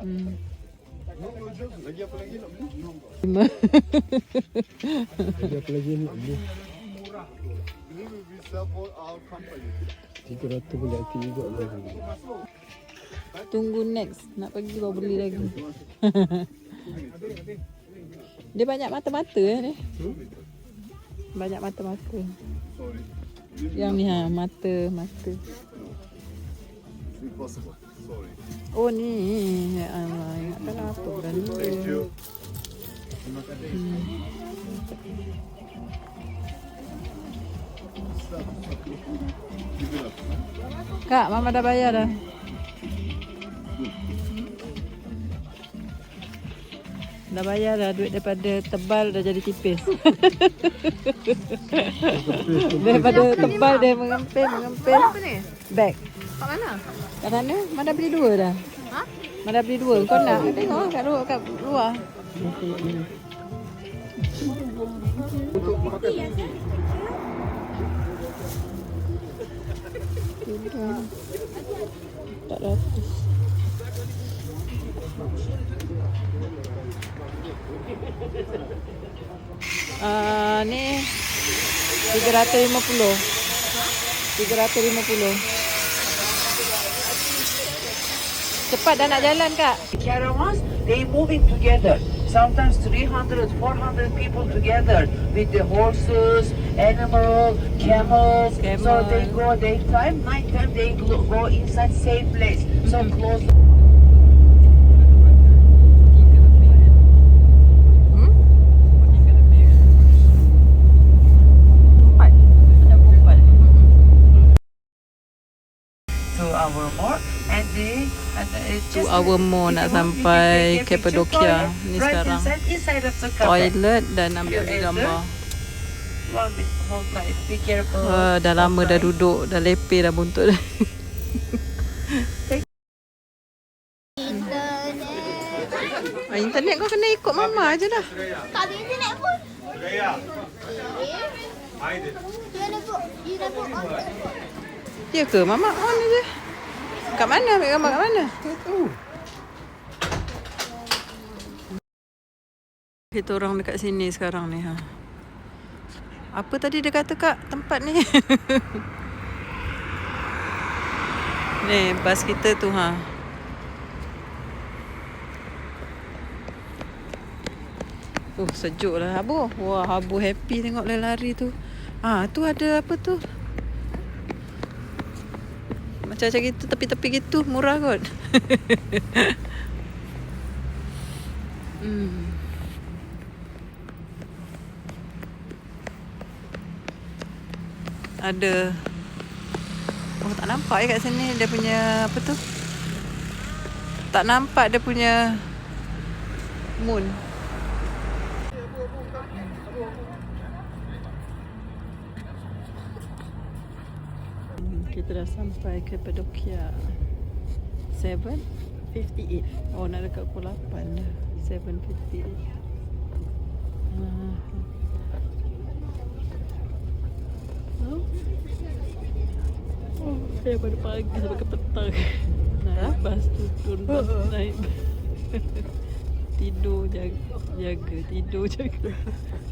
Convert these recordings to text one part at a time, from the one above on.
Lagi apa lagi nak beli? 5. Lagi apa lagi nak beli? Ini we sell for our company. 300 boleh hati juga lah. Tunggu next. Nak pergi baru beli lagi. Dia banyak mata-mata ni. Banyak mata-mata. Sorry. Yang ni mata. Impossible. Sorry. Oh ni. Ya Allah, ingatkan apa benda. Thank you. Kak, Mama dah bayar dah. Dah bayar dah, duit daripada tebal dah jadi tipis. Daripada tebal dia mengempil. Apa ni? Bag. Kat mana? Kat sana, Mana beli 2 dah. Ha? Mana beli 2. Kau nak? Tengok kat luar. Tak ratus. Ni 350. 350. Cepat dah nak jalan, Kak. Caravans, they moving together. Sometimes 300, 400 people together with the horses, animals, camels. So they go daytime, nighttime they go inside same place. So close. Hour more and it's 2 hour more nak sampai Cappadocia ni sekarang. Toilet dan ambil gambar. Be careful. Dah lama dah duduk, dah lepeh dah buntut. Internet kau kena ikut mama je dah. Tak ada internet pun. Gaya. Ya ke? Mama on je. Kat mana? Ambil gambar kat mana? Kita orang dekat sini sekarang ni. Apa tadi dia kata, Kak, tempat ni? Ni bas kita tu. Sejuk lah Habu. Wah, Habu happy tengok lari tu. Tu ada apa tu? Macam gitu, tepi-tepi gitu, murah kot. Ada. Tak nampak kat sini dia punya apa tu? Tak nampak dia punya moon. Kita dah sampai ke Cappadocia. 7:58. Oh, nak dekat pukul 8 dah. 7:58. Daripada pagi sampai ke petang. Naik bas tu, turun bas, naik tidur jaga, tidur jaga.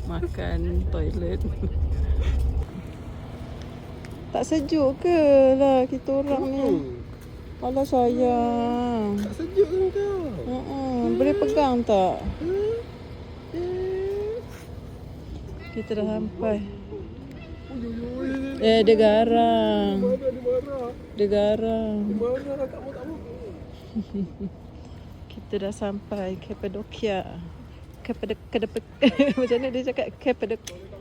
Makan, toilet. Tak sejuk ke lah kita orang ni? Alah sayang. Tak sejuk kan kau? Boleh pegang tak? Kita dah sampai. Dia garang. Dia garang. Kita dah sampai Cappadocia. Macam mana dia cakap? Cappadocia.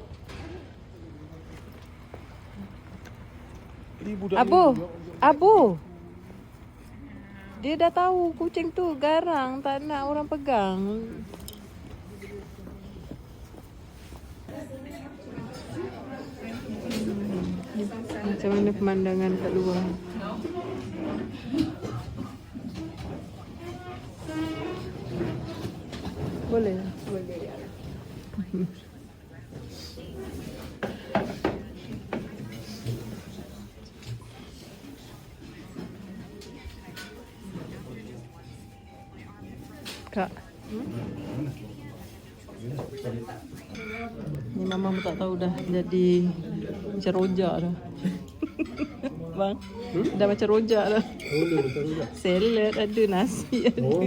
Abu. Dia dah tahu kucing tu garang, tak nak orang pegang. Macam mana pemandangan kat luar? Boleh. Kak. Ni mama pun tak tahu dah jadi macam rojak dah. Bang, dah macam rojak dah. Oh, dia macam tu tak? Salad ada, nasi ada. Oh.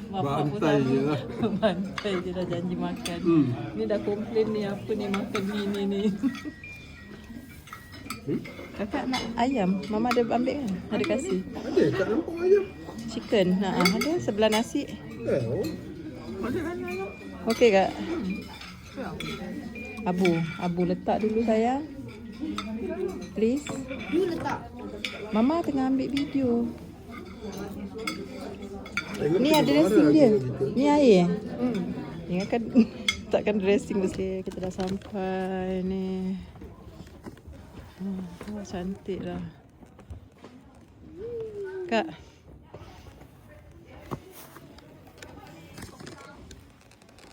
Bapak pun Bantai sama. je lah. Bantai je dah janji makan. Ni dah komplain ni apa ni makan ni. Kakak nak ayam. Mama ada ambil kan? Ada kasih. Ada, tak nampak ayam. Chicken. Ada sebelah nasi. Oh. Okey kak? Abu letak dulu sayang. Please. You letak. Mama tengah ambil video. Tengok Ni kita ada marah dressing dia. gitu. Ni air. Ni kan takkan dressing mesti. Kita dah sampai ni. Cantik lah. Kak.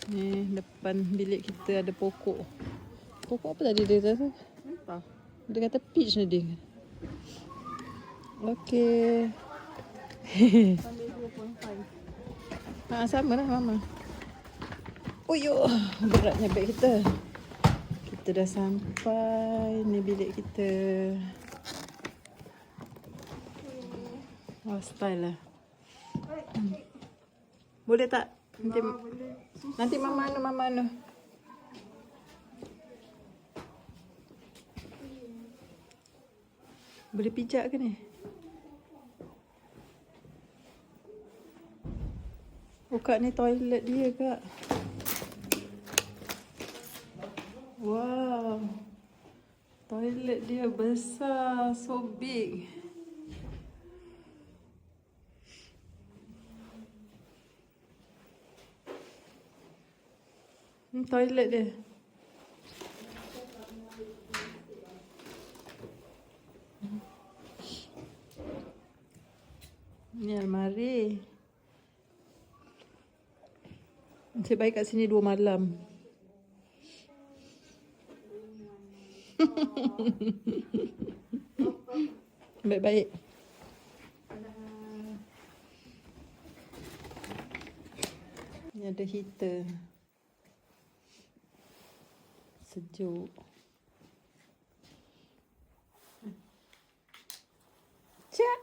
Ni depan bilik kita ada pokok. Pokok apa tadi dia kata? Apa? Dia kata peach tadi. Okey. Sama lah mama. Oh yo, beratnya beg kita. Kita dah sampai. Ni bilik kita. Oh, style lah. Boleh tak? Nanti mama anu. Boleh pijak ke ni? Oh kak, ni toilet dia kak. Wow. Toilet dia besar, so big. Toilet dia. Ni almari. Nasib baik kat sini 2 malam. Baik-baik. Ni ada heater. Sejuk. Cak.